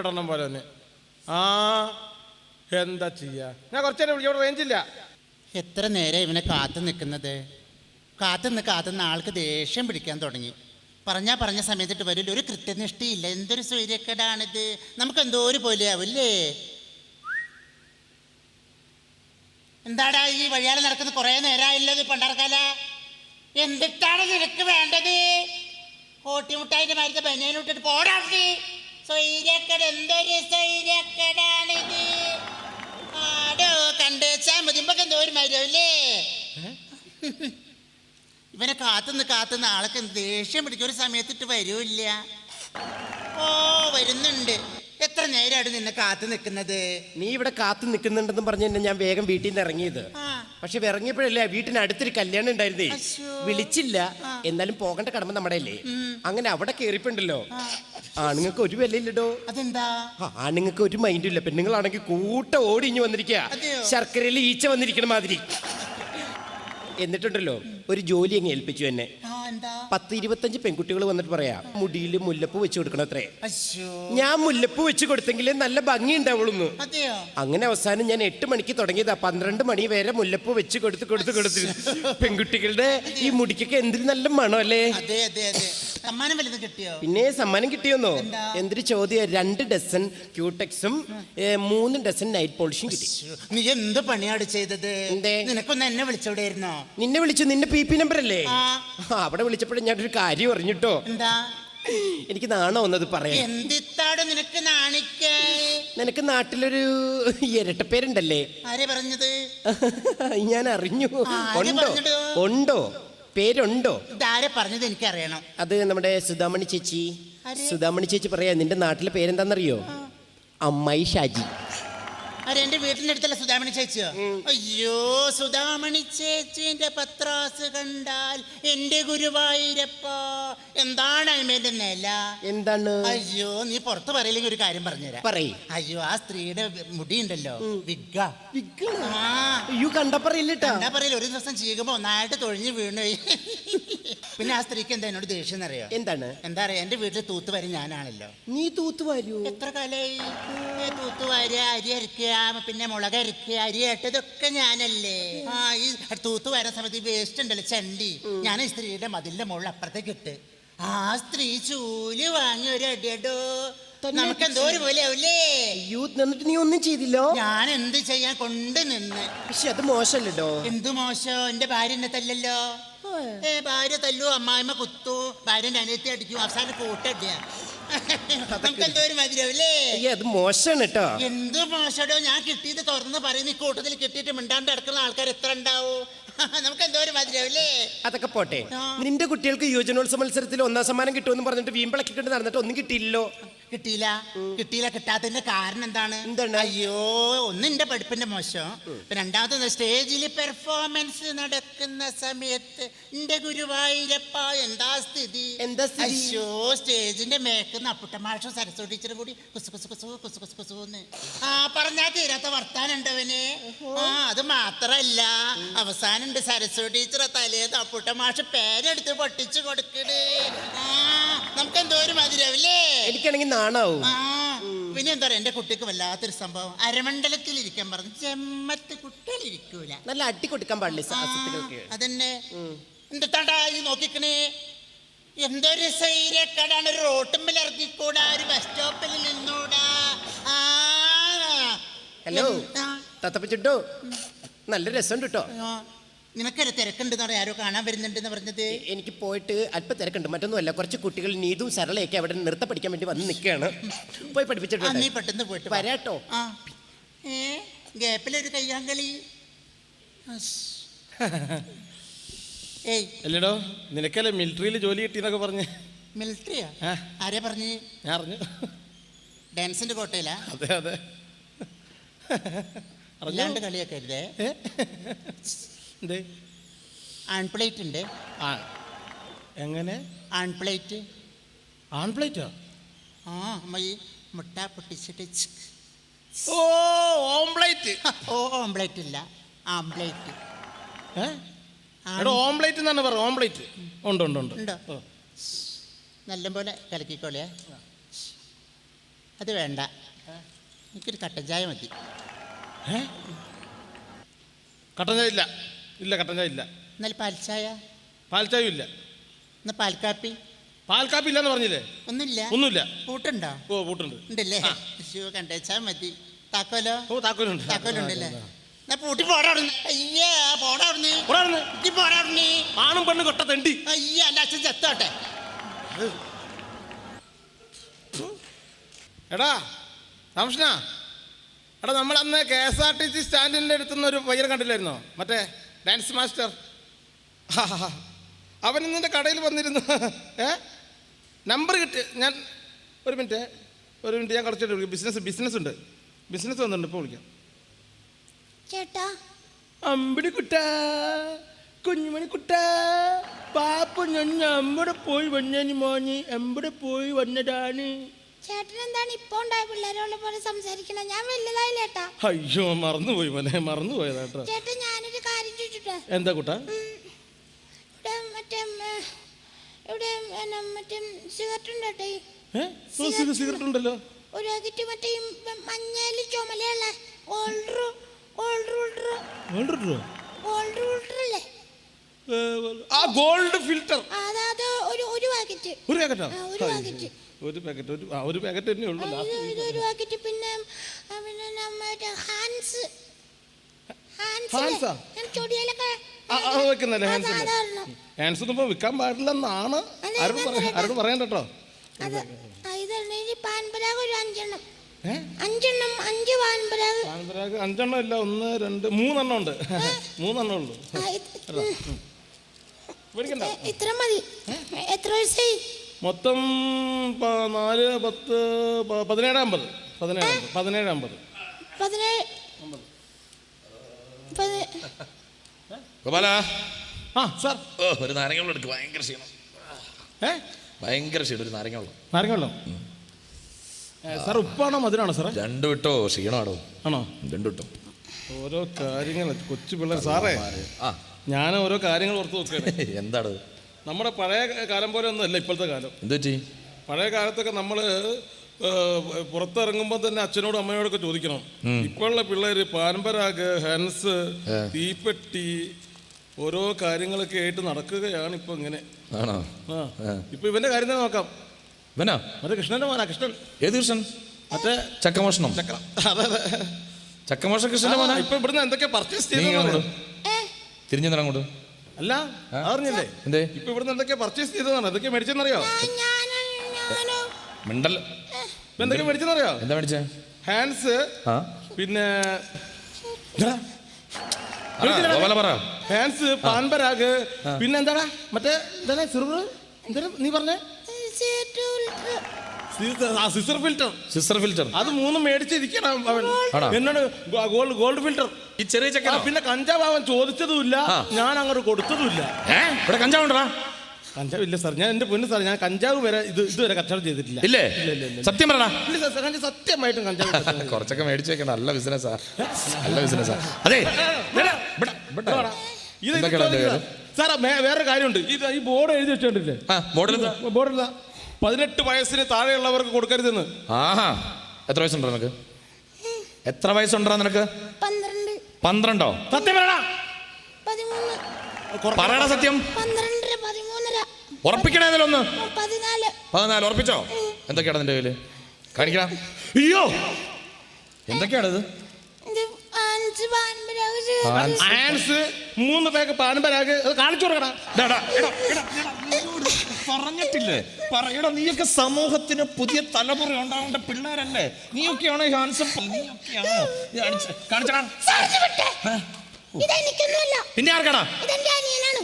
ഇടണം പോലെ തന്നെ. ആ എന്താ ചെയ്യാ, ഞാൻ കുറച്ചേരം വിളിച്ചു, ഇവിടെ റേഞ്ചില്ല. എത്ര നേരം ഇവനെ കാത്തു നിൽക്കുന്നത്. കാത്തുനിന്ന് ആൾക്ക് ദേഷ്യം പിടിക്കാൻ തുടങ്ങി. പറഞ്ഞ സമയത്തിട്ട് വരില്ല, ഒരു കൃത്യനിഷ്ഠയില്ല. എന്തൊരു സൂര്യക്കേടാണിത്. നമുക്ക് എന്തോ ഒരു പോലെയാവില്ലേ. എന്താടാ ഈ വഴിയാലെ നടക്കുന്നത്? കുറേ നേരമായില്ലോ ഇത് പണ്ടാർക്കാല. എന്തിട്ടാണ് നിനക്ക് വേണ്ടത്? കോട്ടിമുട്ടായിന്റെ മരുന്ന് ബനിയനിട്ടിട്ട് പോടാ. സ്വൈര്യക്കേട്, എന്തൊരു സ്വൈര്യക്കേടാണിത്. ആടോ കണ്ടേച്ചാ മതിമ്പൊക്കെ എന്തോ ഒരു മരുമല്ലേ. ഇവനെ കാത്തുനിന്ന് ആൾക്ക് ദേഷ്യം പിടിക്കും. ഒരു സമയത്തിട്ട് വരൂല്ല. ഓ വരുന്നുണ്ട്. എത്ര നേരമാണ് നിന്നെ കാത്തു നിൽക്കുന്നത്? നീ ഇവിടെ കാത്തു നിൽക്കുന്നുണ്ടെന്ന് പറഞ്ഞു തന്നെ ഞാൻ വേഗം വീട്ടിൽ നിന്ന് ഇറങ്ങിയത്. പക്ഷെ ഇറങ്ങിയപ്പോഴല്ലേ വീട്ടിനടുത്തൊരു കല്യാണം ഉണ്ടായിരുന്നേ. വിളിച്ചില്ല, എന്നാലും പോകേണ്ട കടമ നമ്മുടെ അല്ലേ. അങ്ങനെ അവിടെ കേറിപ്പോണ്ടല്ലോ. ആണുങ്ങൾക്ക് ഒരു വിലയില്ലടോ. അതെന്താ? ആണുങ്ങൾക്ക് ഒരു മൈൻഡും ഇല്ല. പെണ്ണുങ്ങളാണെങ്കിൽ കൂട്ടം ഓടി ഇഞ്ഞു വന്നിരിക്കുക, ശർക്കരയിൽ ഈച്ച വന്നിരിക്കണ മാതിരി. എന്നിട്ടുണ്ടല്ലോ ഒരു ജോലി അങ്ങ് ഏൽപ്പിച്ചു എന്നെ. 10-25 പെൺകുട്ടികൾ വന്നിട്ട് പറയാ മുടിയിൽ മുല്ലപ്പൂ വെച്ച് കൊടുക്കണം അത്രേ. ഞാൻ മുല്ലപ്പൂ വെച്ച് കൊടുത്തെങ്കിലേ നല്ല ഭംഗി ഉണ്ടാവുള്ളൂ. അങ്ങനെ അവസാനം ഞാൻ 8 മണിക്ക് തുടങ്ങിയതാ. 12 മണി വരെ മുല്ലപ്പൂ വെച്ച് കൊടുത്ത് പെൺകുട്ടികളുടെ ഈ മുടിക്കൊക്കെ എന്തൊരു നല്ല മണം അല്ലേ. പിന്നെ സമ്മാനം കിട്ടിയോന്നോ? എന്തൊരു ചോദ്യം. 2 ഡസൻ ക്യൂടെക്സും 3 ഡസൻ നൈറ്റ് പോളിഷും കിട്ടി. നീ എന്ത് പണിയാണ് ചെയ്തത്? നിനക്കൊന്ന് എന്നെ വിളിച്ചോടായിരുന്നോ? നിന്നെ വിളിച്ചു. നിന്റെ PP നമ്പർ അല്ലേ? അവിടെ വിളിച്ചപ്പോഴും ഞാനൊരു കാര്യം അറിഞ്ഞിട്ടോ. എന്താ? എനിക്ക് നാണോ വന്നത് പറയാം. എന്തിത്താട് നിനക്ക് നാണിക്കേ? നിനക്ക് നാട്ടിലൊരു ഇരട്ടപ്പേരുണ്ടല്ലേ. ആരെ പറഞ്ഞത്? ഞാൻ അറിഞ്ഞു. ഉണ്ടോ? പേരുണ്ടോ? ഇതാരെ പറഞ്ഞത് എനിക്കറിയണം. അത് നമ്മുടെ സുധാമണി ചേച്ചി. സുധാമണി ചേച്ചി പറയാ നിന്റെ നാട്ടിലെ പേരെന്താന്നറിയോ? അമ്മായി ഷാജി. എന്റെ വീട്ടിന്റെ അടുത്തല്ല സുധാമണി ചേച്ചിയോ? അയ്യോ, സുധാമണി ചേച്ചിന്റെ പത്രാസ് കണ്ടാൽ എന്റെ ഗുരുവായൂരപ്പ എന്താണ് അമ്മേന്റെ നില? എന്താണ്? അയ്യോ, നീ പുറത്ത് പറയില്ലെങ്കിൽ ഒരു കാര്യം പറഞ്ഞുതരാം. പറയ്. അയ്യോ, ആ സ്ത്രീയുടെ മുടി ഉണ്ടല്ലോ, വിഗ്ഗ. അയ്യോ, കണ്ടാ പറയില്ല. ഒരു ദിവസം ചെയ്യുമ്പോ ഒന്നായിട്ട് തൊഴിഞ്ഞു വീണു. പിന്നെ ആ സ്ത്രീക്ക് എന്താ എന്നോട് ദേഷ്യം അറിയോ? എന്താ അറിയാ, എന്റെ വീട്ടിൽ തൂത്തുവാരി ഞാനാണല്ലോ. നീ തൂത്തുവാരൂ? എത്ര കാലായി തൂത്തുവാരി, അരി അരക്കുക, പിന്നെ മുളക് അരക്കുക, അരി ഇട്ടതൊക്കെ ഞാനല്ലേ. ഈ തൂത്ത് വരുന്ന സമയത്ത് വേസ്റ്റ് ഉണ്ടല്ലോ, ചണ്ടി, ഞാൻ ഈ സ്ത്രീയുടെ മതിലിന്റെ മുകളിൽ അപ്പുറത്തേക്ക് ഇട്ട് ആ സ്ത്രീ ചൂല് വാങ്ങി ഒരു അടിയടോ. നമുക്ക് എന്തോ ഒരു പോലെ ആവില്ലേ. എന്നിട്ട് നീ ഒന്നും ചെയ്തില്ലോ? ഞാൻ എന്ത് ചെയ്യാൻ കൊണ്ട് നിന്ന്. പക്ഷെ അത് മോശമല്ലോ. എന്ത് മോശം? എന്റെ ഭാര്യ എന്നെ തല്ലല്ലോ. ഭാര്യ തല്ലു, അമ്മായിമ്മ കുത്തു, ഭാര്യന്റെ അനിയത്തി അടിക്കും, അവസാനം കൂട്ടടിയാ. നമുക്ക് എന്തോ ഒരു മതിയാവില്ലേ. അത് മോശമാണ് കേട്ടോ. എന്ത് മോശടോ? ഞാൻ കിട്ടിയത് തുറന്ന് പറയുന്ന ഈ കൂട്ടത്തിൽ കിട്ടിയിട്ട് മിണ്ടാണ്ട് കിടക്കുന്ന ആൾക്കാർ എത്ര ഉണ്ടാവും? നമുക്ക് എന്തോ ഒരു മതിയാവില്ലേ. അതൊക്കെ പോട്ടെ, നിന്റെ കുട്ടികൾക്ക് യുവജനോത്സവ മത്സരത്തിൽ 1ാം സമ്മാനം കിട്ടുമെന്ന് പറഞ്ഞിട്ട് വീമ്പിളക്കിക്കൊണ്ട് നടന്നിട്ട് ഒന്നും കിട്ടിയില്ലോ. കിട്ടിയില്ല. കിട്ടാത്തതിന്റെ കാരണം എന്താണ്? അയ്യോ, ഒന്ന് എന്റെ പഠിപ്പിന്റെ മോശം, രണ്ടാമത്തെ സ്റ്റേജിൽ പെർഫോമൻസ് നടക്കുന്ന സമയത്ത് എന്റെ ഗുരുവായൂരപ്പ എന്താ സ്ഥിതി. അയ്യോ, സ്റ്റേജിന്റെ മേക്കുന്ന അപ്പുട്ടമാഷും സരസ്വതി ടീച്ചറും കൂടി കുസുന്ന് പറഞ്ഞാ തീരാത്ത വർത്താനം ഉണ്ടവന്. അത് മാത്രല്ല, അവസാനം ഉണ്ട് സരസ്വതി ടീച്ചറെ തലേന്ന് അപ്പുട്ടമാഷ് പേരെടുത്ത് പൊട്ടിച്ചു കൊടുക്കണേ. നമുക്ക് എന്തോ ഒരു മധുരവില്ലേ. എനിക്കാണെങ്കിൽ നാണാവും. പിന്നെ എന്താ പറയാ, എന്റെ കുട്ടിക്ക് വല്ലാത്തൊരു സംഭവം. അരമണ്ഡലത്തിൽ ഇരിക്കാൻ പറഞ്ഞു. ചെമ്മത്ത് കുട്ടികൾ ഇരിക്കൂല. നല്ല അടി കൊടുക്കാൻ പാടില്ല. അതന്നെ. എന്താണ്ടാ ഈ നോക്കിക്കണേ, എന്തൊരു സൈര്യക്കടാണ്. ഒരു റോട്ടുമ്പിൽ ഇറങ്ങിക്കൂടാ, ഒരു ബസ് സ്റ്റോപ്പിൽ നിന്നൂടാ. ഹലോ തത്തപ്പച്ചിട്ടോ, നല്ല രസമുണ്ട് കേട്ടോ. നിനക്കൊരു തിരക്കുണ്ടെന്ന് പറയാം, ആരോ കാണാൻ വരുന്നുണ്ടെന്ന് പറഞ്ഞത്. എനിക്ക് പോയിട്ട് അല്പം തിരക്കുണ്ട്, മറ്റൊന്നുമല്ല. കുറച്ച് കുട്ടികൾ നീതും സരളയൊക്കെ അവിടെ നൃത്തം പഠിക്കാൻ വേണ്ടി വന്ന് നിൽക്കുകയാണ്. പോയി പഠിപ്പിച്ചിട്ട് നീ പെട്ടെന്ന് പോയിട്ട് വരാട്ടോ. ഗ്യാപ്പിലൊരു കയ്യാങ്കളി. അല്ലടോ, നിനക്കല്ലേ മിലിറ്ററിയിൽ ജോലി കിട്ടിയെന്നൊക്കെ പറഞ്ഞ്. മിലിറ്ററിയാ? ആരെ പറഞ്ഞു? ഞാൻ അറിഞ്ഞു. ഡാൻസിന്റെ കോട്ടയിലാ? അതെ അതെ. അല്ലാണ്ട് കളിയൊക്കെ അരുതേ. ആൺപ്ലേറ്റ് ഉണ്ട്. എങ്ങനെ ആൺപ്ലേറ്റ്? ആൺപ്ലേറ്റോ? മുട്ട പൊട്ടിച്ചിട്ട്. ഓംപ്ലേറ്റ്. ഓംപ്ലേറ്റ് ഇല്ല, ആംപ്ലേറ്റ്. ഓംപ്ലേറ്റ് എന്നാണ് പറയുക. ഓംപ്ലേറ്റ് ഉണ്ട്. ഉണ്ടോ? നല്ലപോലെ കലക്കിക്കോളിയാ. അത് വേണ്ട, എനിക്കൊരു കട്ടൻ ചായ മതി. കട്ടൻ ചായ ഇല്ല. ഇല്ല, കട്ടൻ ചായ ഇല്ല. എന്നാൽ പാൽച്ചായ? പാൽച്ചായും ഇല്ല. എന്നാൽ പാൽക്കാപ്പി? പാൽക്കാപ്പി ഇല്ലെന്ന് പറഞ്ഞില്ലേ? ഒന്നുമില്ല. ഒന്നുമില്ല. പൂട്ടുണ്ടോ? ഓ, പൂട്ടുണ്ട്. ഉണ്ടല്ലേ? കണ്ടേച്ചാ മതി. താക്കോലോ? ഓ, താക്കോലുണ്ട്. താക്കോലുണ്ടല്ലേ? എന്നാ പൂട്ടി പോടാടുന്നു. അയ്യേ, പോടാടുന്നു. ആണും പെണ്ണും കൊട്ട തെണ്ടി. അയ്യ, എൻ്റെ അച്ഛൻ ചത്തോട്ടെ. എടാ രാമകൃഷ്ണ, എടാ നമ്മളന്ന് KSRTC സ്റ്റാൻഡിൻ്റെ അടുത്തുനിന്ന് ഒരു പയ്യനെ കണ്ടില്ലായിരുന്നോ? മറ്റേ ഡാൻസ് മാസ്റ്റർ. അവൻ ഇന്നെ കടയിൽ വന്നിരുന്നു. നമ്പർ കിട്ടി. ഞാൻ ഒരു മിനിറ്റ് ഞാൻ കുറച്ചിട്ട് ബിസിനസ് ഉണ്ട്. ബിസിനസ് വന്നിട്ടുണ്ട്, ഇപ്പോൾ വിളിക്കാം. ചേട്ടാ, അമ്പിടി കുട്ട, കുഞ്ഞുമണി കുട്ട, പാപ്പ ഞാൻ അമ്പടെ പോയി വഞ്ഞി മോനി, എമ്പടെ പോയി വന്നതാണ്. ചേട്ടൻ എന്താണ് ഇപ്പൊ ഉണ്ടായ പിള്ളേരോട് പോലെ സംസാരിക്കണ? ഞാൻ വലുതായില്ല ചേട്ടാ. അയ്യോ, മറന്നുപോയി മോനെ, മറന്നുപോയതാട്ടോ. ചേട്ടാ, ഞാനൊരു കാര്യം ചോദിച്ചിട്ട്. എന്താ കുട്ട? ഇവിടെ മറ്റേ സിഗരറ്റ് ഉണ്ടേ. സിഗരറ്റ് ഉണ്ടല്ലോ. ഒരു പാക്കറ്റ് മറ്റേ മഞ്ഞയില് ചുമലയുള്ള ഗോൾഡ് ഫിൽറ്റർ. അതായത് ഒരു പാക്കറ്റ്. ഒരു പാക്കറ്റാ? ഒരു പാക്കറ്റ്. ഒരു പാക്കറ്റ് തന്നെ ഉള്ളൂ. ഒരു പാക്കറ്റ്. പിന്നെ നമ്മുടെ ഹാൻസ് ചൊടിയിലൊക്കെ വെക്കുന്നല്ലേ ഹാൻസ്? ഹാൻസ് ഒന്നും ഇപ്പൊ വിൽക്കാൻ പാടില്ലെന്നാണ് ആരോട് പറയാൻ കേട്ടോ. പാൻപരാഗ് ഒരു 5 പാൻപരാഗ് 5 ഇല്ല, 1 2 3 ഉണ്ട്. 3 ഉള്ളൂ. ഇത്ര മതി. എത്ര വയസ്സായി? മൊത്തം 4 10 17 50. ഗോപാല, സാർ ഒരു നാരങ്ങ വെള്ളം എടുക്കും. ഭയങ്കര ക്ഷീണം. ഒരു നാരങ്ങ വെള്ളം. സാർ ഉപ്പാണോ മധുരാണോ സാറേ? രണ്ടു വിട്ടോ, ക്ഷീണമാണോ? ആണോ? രണ്ടു വിട്ടോ. ഓരോ കാര്യങ്ങൾ കൊച്ചു പിള്ളേർ സാറേ. ഞാൻ ഓരോ കാര്യങ്ങൾ ഓർത്ത് നോക്കുകയാണ്. എന്താണ്? നമ്മുടെ പഴയ കാലം പോലെ ഒന്നും അല്ല ഇപ്പോഴത്തെ കാലം. എന്ത് പറ്റി? പഴയ കാലത്തൊക്കെ നമ്മൾ പുറത്തിറങ്ങുമ്പോൾ തന്നെ അച്ഛനോടും അമ്മയോടൊക്കെ ചോദിക്കണം. ഇപ്പോഴുള്ള പിള്ളേര് പാൻപരാഗ്, ഹൻസ്, തീപ്പെട്ടി, ഓരോ കാര്യങ്ങളൊക്കെ ആയിട്ട് നടക്കുകയാണ് ഇപ്പൊ ഇങ്ങനെ. ആണോ? ഇപ്പൊ ഇവന്റെ കാര്യം തന്നെ നോക്കാം. ഇവനാ? മറ്റേ കൃഷ്ണന്റെ മോനാ. കൃഷ്ണൻ. ഏത് കൃഷ്ണൻ? മറ്റേ ചക്കമോഷണം. അതെ, ചക്കമോഷ കൃഷ്ണന്റെ മോനാ. ഇപ്പൊ ഇവിടുന്ന് എന്തൊക്കെ പർച്ചേസ് തിരിഞ്ഞു അങ്ങോട്ട്. അല്ല, അറിഞ്ഞില്ലേ? എന്തേ? ഇപ്പൊ ഇവിടുന്ന് എന്തൊക്കെ പർച്ചേസ് ചെയ്തതാണ്? എന്തൊക്കെ മേടിച്ചെന്നറിയോ? മിണ്ടൽ. എന്തൊക്കെ മേടിച്ചെന്നറിയോ? എന്താ മേടിച്ചേ? ഹാൻസ്, പിന്നെ ഹാൻസ്, പാൻപരാഗ്, പിന്നെ എന്താടാ മറ്റേ നീ പറഞ്ഞേ സിസർ ഫിൽറ്റർ. അത് 3 മേടിച്ചിരിക്കണം അവൻ. എന്നോട് ഗോൾഡ് ഫിൽറ്റർ. ഈ ചെറിയ ചക്ക. പിന്നെ കഞ്ചാവ് അവൻ ചോദിച്ചതുമില്ല, ഞാൻ അങ്ങോട്ട് കൊടുത്തതുമില്ല. ഇവിടെ കഞ്ചാവ് ഉണ്ടോ? കഞ്ചാവ് ഇല്ല സാർ. ഞാൻ എന്റെ പൊന്ന് സാർ, ഞാൻ കഞ്ചാവ് വരെ ഇതുവരെ കച്ചവടം ചെയ്തിട്ടില്ല. ഇല്ലേ? സത്യം പറ. ഇല്ല സാർ, സത്യമായിട്ടും കഞ്ചാവ് കുറച്ചൊക്കെ മേടിച്ചു വെക്കണം. നല്ല ബിസിനസ്സാ. അതെ, സാർ വേറെ കാര്യമുണ്ട്. ഈ ബോർഡ് എഴുതി വെച്ചിട്ടില്ലേ? ബോർഡില്ല 18 വയസ്സിന് താഴെയുള്ളവർക്ക് കൊടുക്കരുതെന്ന്. ആഹാ. എത്ര വയസ്സുണ്ടോ നിനക്ക്? എത്ര വയസ്സുണ്ടോ നിനക്ക്? 12. സത്യം പറയടാ. 13. പറയടാ സത്യം. 12, 13. ഉറപ്പിക്കണേതിലൊന്ന്. 14. ഉറപ്പിച്ചോ? എന്തൊക്കെയാണ് നിന്റെ കയ്യില്? കാണിക്കണം. അയ്യോ, എന്തൊക്കെയാണിത്? 3 പാക്ക് പാൻപരാഗ്. അത് കാണിച്ചു കൊടുക്കടാ. പറഞ്ഞിട്ടില്ലേ? പറയടാ, നീയൊക്കെ സമൂഹത്തിന് പുതിയ തലമുറ ഉണ്ടാവേണ്ട പിള്ളേരല്ലേ? നീയൊക്കെയാണോ ഹാൻസം? നീയൊക്കെയാണോ? കാണിച്ചടാ. ഇതെനിക്കൊന്നുമല്ല. പിന്നെ ആർക്കടാ? ഇതെന്റെ അനിയനാണ്.